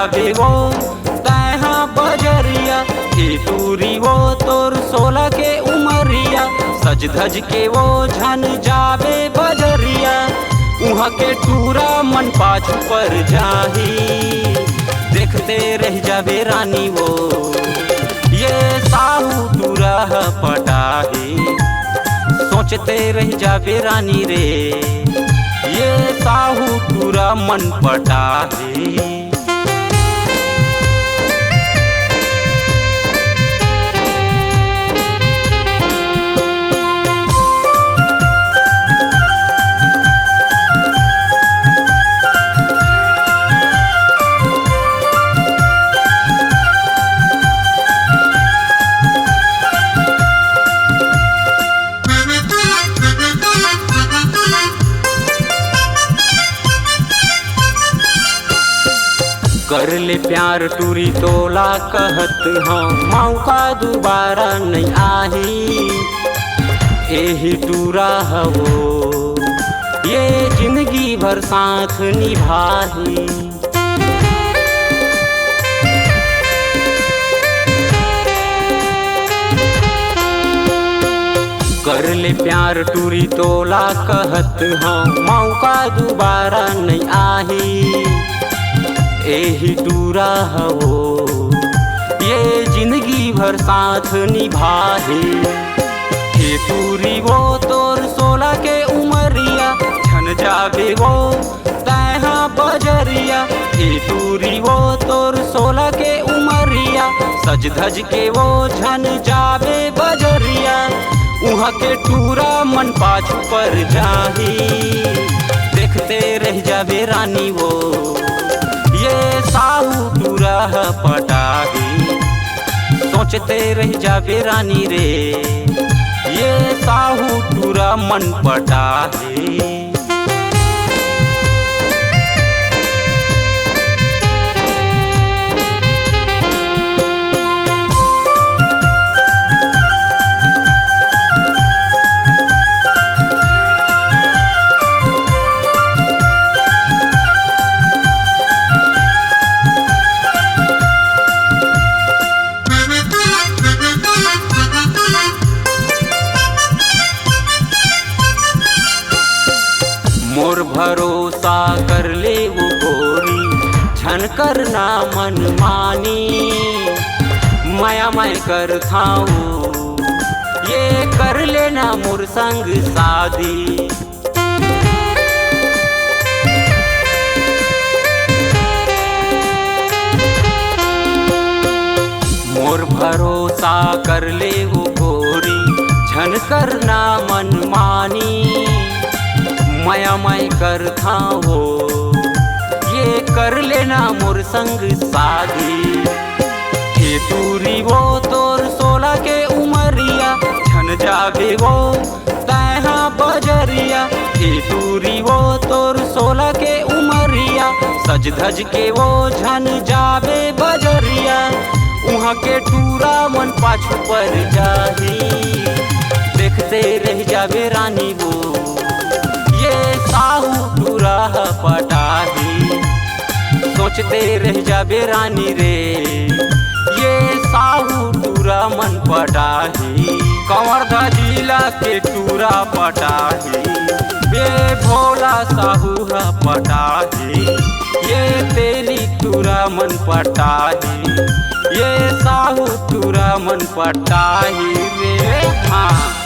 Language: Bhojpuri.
जाबे वो तैहा बजरिया, हे टूरी वो तोर 16 के उमरिया, सज धज के वो झन जाबे बजरिया, उहाँ के टूरा मन पाछू पर जाही, देखते रह जाबे रानी वो ये साहू टूरा पटाही, सोचते रह जाबे रानी रे ये साहू टूरा मन पटाही। कर ले प्यार टूरी तोला कहत हाँ, मौका दोबारा नहीं आही, यही टूरा हवो ये जिंदगी भर साथ निभाही। कर ले प्यार टूरी तोला कहत हाँ, मौका दोबारा नहीं आही, यही टूरा हवो ये जिंदगी भर साथ निभाही। हे टूरी वो तोर 16 के उमरिया, छन जाबे वो तैहा बजरिया, हे टूरी वो तोर 16 के उमरिया, सज धज के वो झन जाबे बजरिया, उहाँ के टूरा मन पाछू पर जाही, देखते रह जाबे रानी वो ये साहू टूरा पटाही, सोचते रह जाबे रानी रे ये साहू टूरा मन पटाही। मोर भरोसा कर ले वो गोरी, झन करना मन मानी, माया मैं कर थाऊं ये कर लेना मोर संग शादी। मोर भरोसा कर ले वो गोरी, झन करना मन मानी, माया मैं कर था हो ये कर लेना मोर संग शादी। हे टूरी वो तोर 16 के उमरिया, छन जाबे वो तैहा बजरिया, हे टूरी वो तोर 16 के उमरिया, सज धज के वो झन जाबे बजरिया, उहाँ के टूरा मन पाछू पर जाही, देखते रह जाबे रानी वो ये साहू टूरा पटाही, सोचते रह जाबे रानी रे ये साहू टूरा मन पटाही। कंवरधा जिला के टूरा पटाही, बे भोला साहू पटाही, ये तेली टूरा मन पटाही, ये साहू टूरा मन पटाही रे हाँ।